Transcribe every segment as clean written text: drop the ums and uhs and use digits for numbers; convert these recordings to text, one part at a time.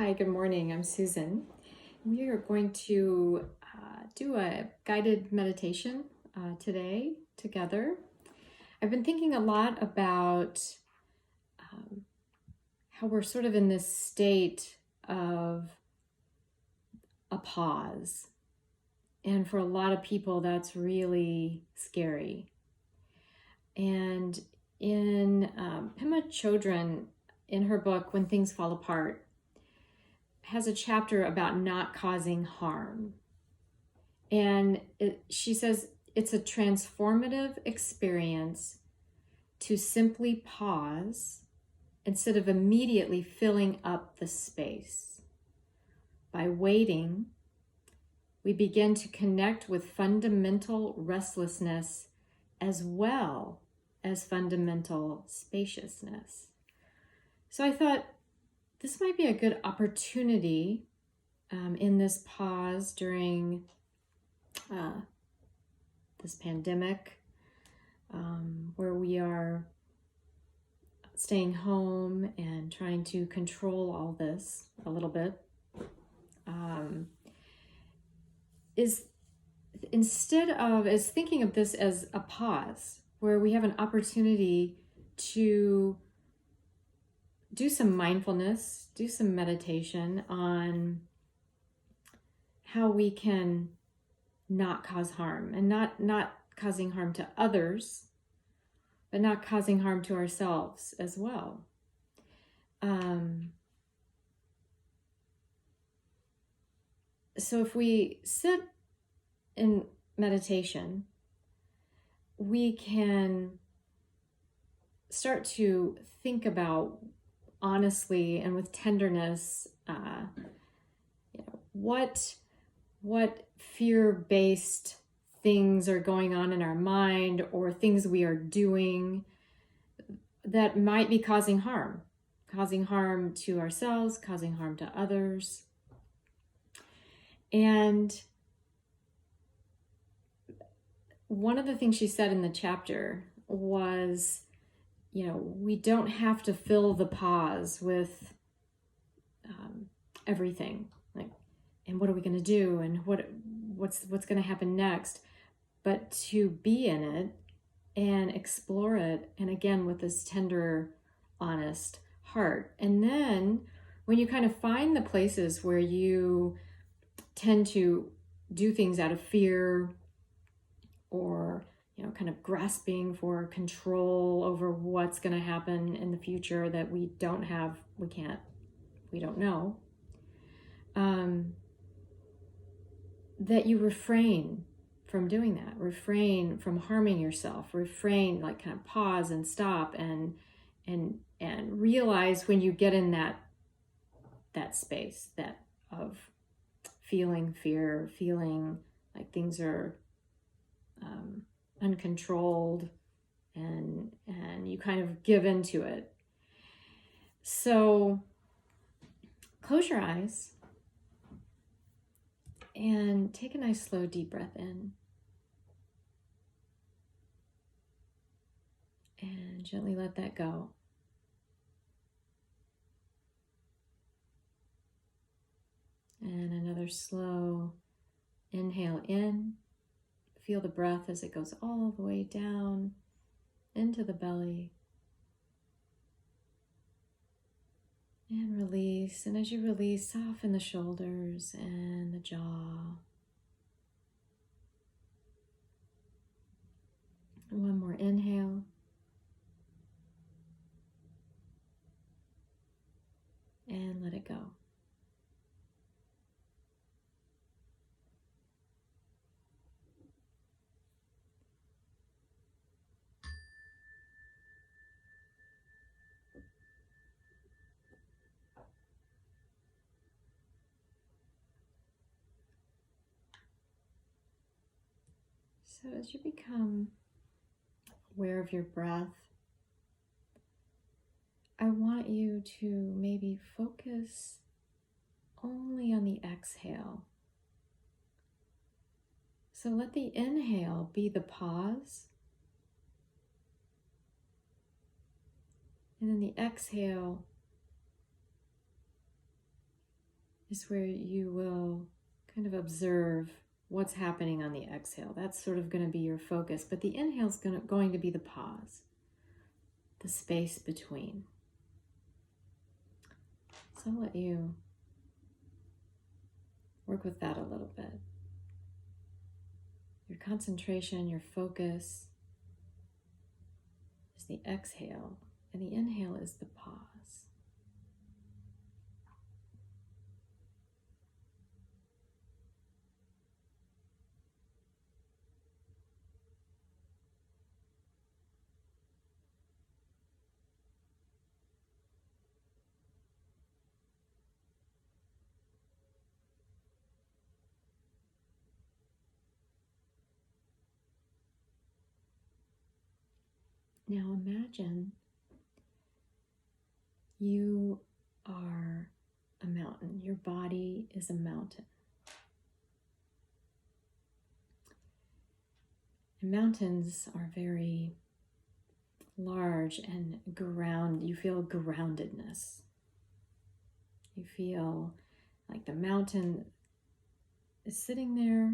Hi, good morning. I'm Susan. We are going to do a guided meditation today together. I've been thinking a lot about how we're sort of in this state of a pause. And for a lot of people, that's really scary. And in Pema Chodron, in her book, When Things Fall Apart, has a chapter about not causing harm. And she says it's a transformative experience to simply pause instead of immediately filling up the space. By waiting, we begin to connect with fundamental restlessness as well as fundamental spaciousness. So I thought this might be a good opportunity in this pause during this pandemic, where we are staying home and trying to control all this a little bit, is thinking of this as a pause where we have an opportunity to do some mindfulness, do some meditation on how we can not cause harm, and not causing harm to others, but not causing harm to ourselves as well. So if we sit in meditation, we can start to think about honestly and with tenderness, what fear-based things are going on in our mind or things we are doing that might be causing harm to ourselves, causing harm to others. And one of the things she said in the chapter was, we don't have to fill the pause with everything. Like, and what are we going to do? And what's going to happen next? But to be in it and explore it, and again with this tender, honest heart. And then when you kind of find the places where you tend to do things out of fear or kind of grasping for control over what's going to happen in the future that we don't know, that you refrain from doing that, refrain from harming yourself, refrain, like kind of pause and stop and realize when you get in that space of feeling fear, feeling like things are uncontrolled, and you kind of give into it. So close your eyes and take a nice slow deep breath in, and gently let that go. And another slow inhale in. Feel the breath as it goes all the way down into the belly. And release. And as you release, soften the shoulders and the jaw. One more inhale. And let it go. So as you become aware of your breath, I want you to maybe focus only on the exhale. So let the inhale be the pause, and then the exhale is where you will kind of observe what's happening on the exhale. That's sort of going to be your focus, but the inhale is going to be the pause, the space between. So I'll let you work with that a little bit. Your concentration, your focus is the exhale, and the inhale is the pause. Now imagine you are a mountain. Your body is a mountain. And mountains are very large and you feel groundedness. You feel like the mountain is sitting there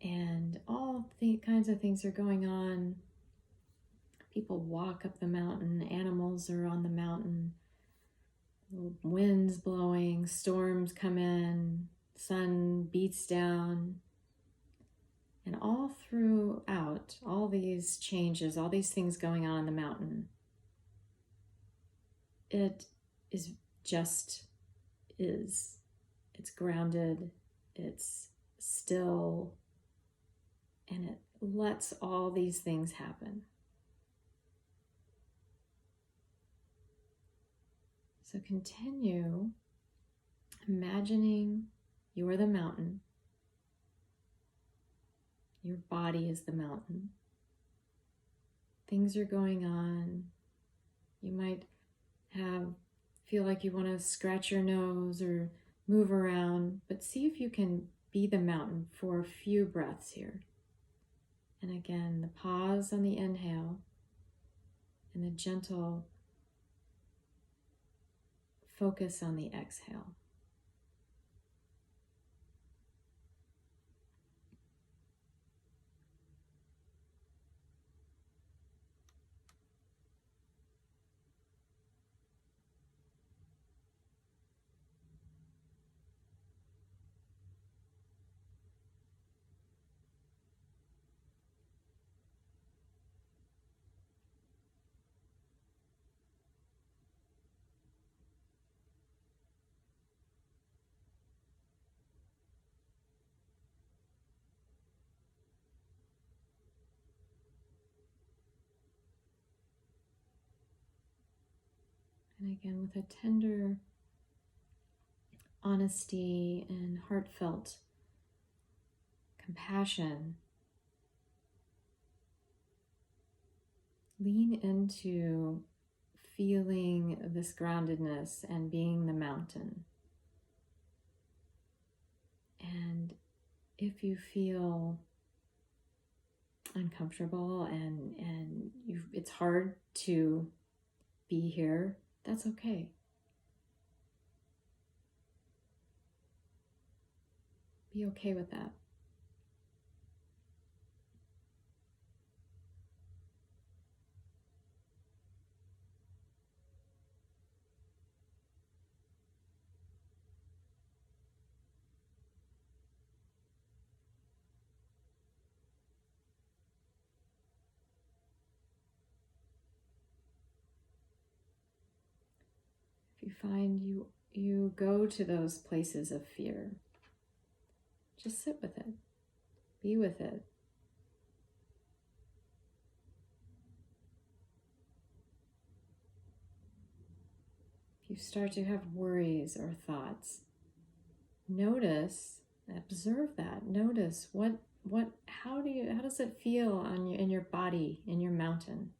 and all kinds of things are going on. People walk up the mountain, animals are on the mountain, winds blowing, storms come in, sun beats down. And all throughout, all these changes, all these things going on the mountain, it is just is. It's grounded, it's still, and it lets all these things happen. So continue imagining you're the mountain. Your body is the mountain. Things are going on. You might feel like you want to scratch your nose or move around, but see if you can be the mountain for a few breaths here. And again, the pause on the inhale and the gentle focus on the exhale. And again, with a tender honesty and heartfelt compassion, lean into feeling this groundedness and being the mountain. And if you feel uncomfortable and it's hard to be here, that's okay. Be okay with that. If you find you go to those places of fear, just sit with it. Be with it. If you start to have worries or thoughts, notice, observe that. Notice how does it feel in your body, in your mountain?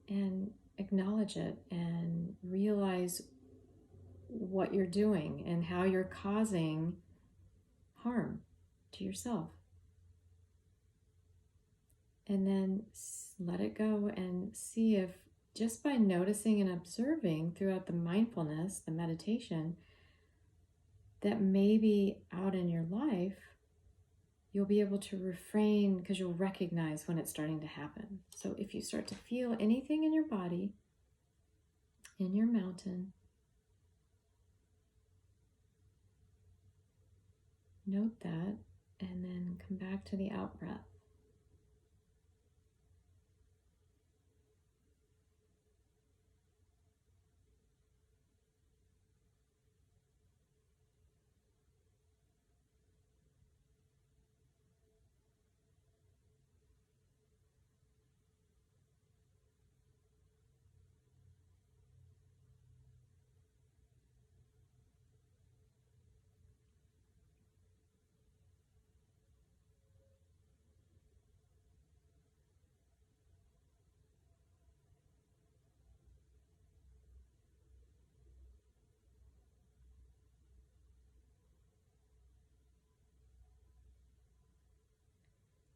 And acknowledge it and realize what you're doing and how you're causing harm to yourself. And then let it go and see if just by noticing and observing throughout the mindfulness, the meditation, that maybe out in your life, you'll be able to refrain because you'll recognize when it's starting to happen. So if you start to feel anything in your body, in your mountain, note that, and then come back to the out breath.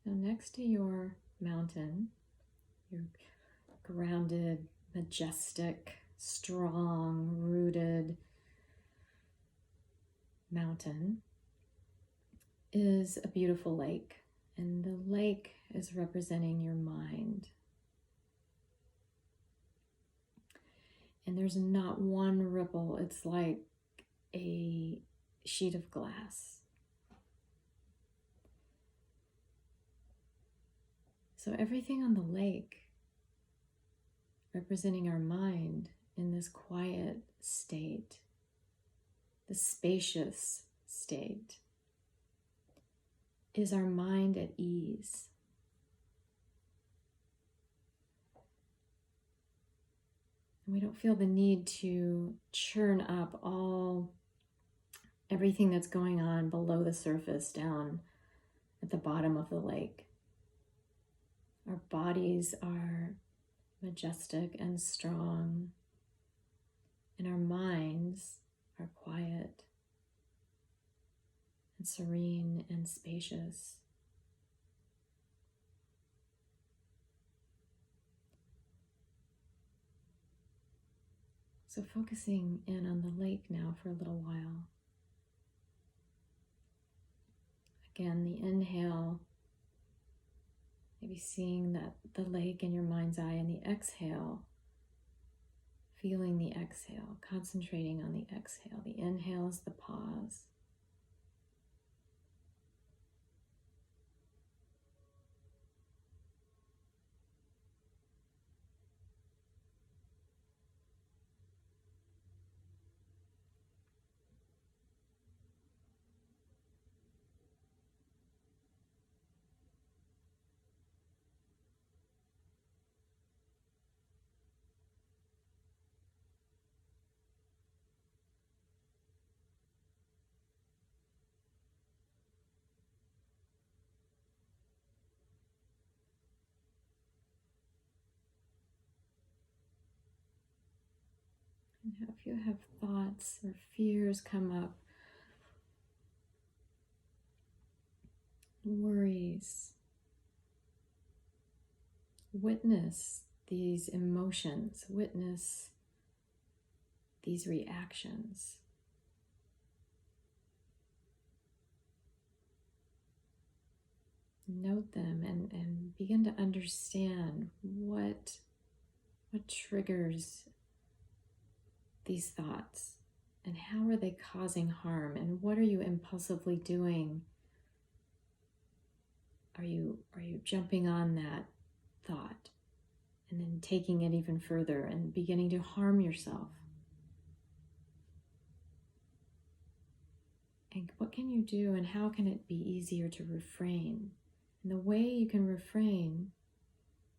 Now, next to your mountain, your grounded, majestic, strong, rooted mountain, is a beautiful lake. And the lake is representing your mind. And there's not one ripple. It's like a sheet of glass. So everything on the lake, representing our mind in this quiet state, the spacious state, is our mind at ease. And we don't feel the need to churn up everything that's going on below the surface down at the bottom of the lake. Our bodies are majestic and strong, and our minds are quiet and serene and spacious. So focusing in on the lake now for a little while. Again, the inhale, maybe seeing that the lake in your mind's eye, and the exhale, feeling the exhale, concentrating on the exhale. The inhale is the pause. And if you have thoughts or fears come up, worries, witness these emotions, witness these reactions. Note them and begin to understand what triggers these thoughts, and how are they causing harm, and what are you impulsively doing? Are you jumping on that thought and then taking it even further and beginning to harm yourself? And what can you do, and how can it be easier to refrain? And the way you can refrain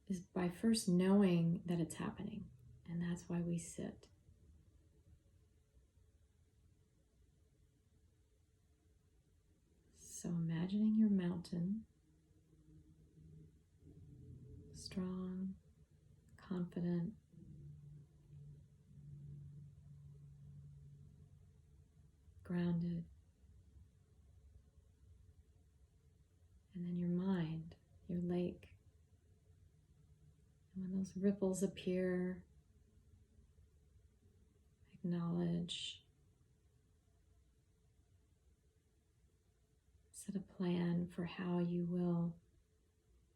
is by first knowing that it's happening. And that's why we sit. So imagining your mountain, strong, confident, grounded. And then your mind, your lake. And when those ripples appear, Acknowledge. Set a plan for how you will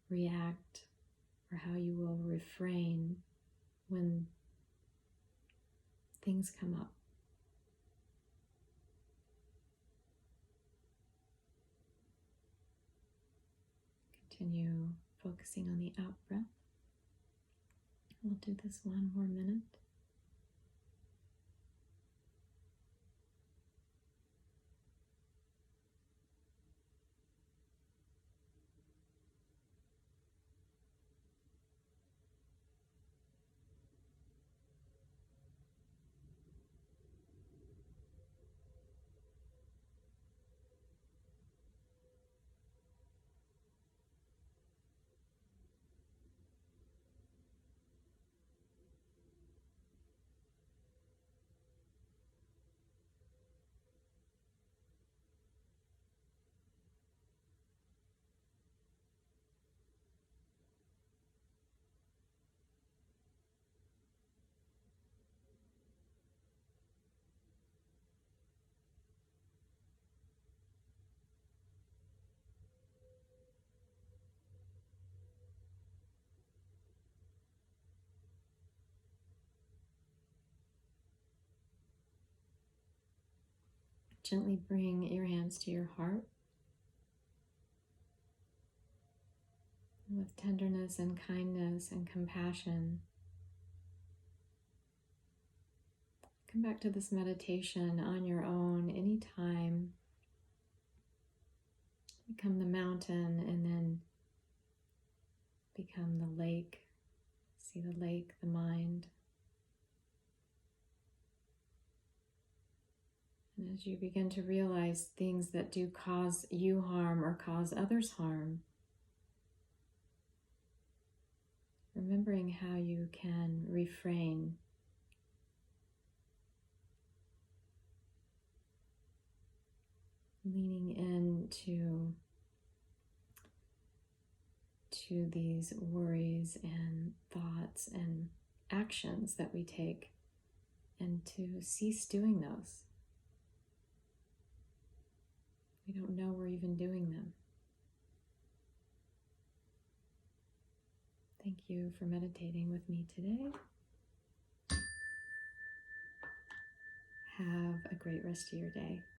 react or how you will refrain when things come up. Continue focusing on the out breath. We'll do this one more minute. Gently bring your hands to your heart. And with tenderness and kindness and compassion, come back to this meditation on your own anytime. Become the mountain and then become the lake. See the lake, the mind. And as you begin to realize things that do cause you harm or cause others harm, remembering how you can refrain. Leaning into these worries and thoughts and actions that we take, and to cease doing those. We don't know we're even doing them. Thank you for meditating with me today. Have a great rest of your day.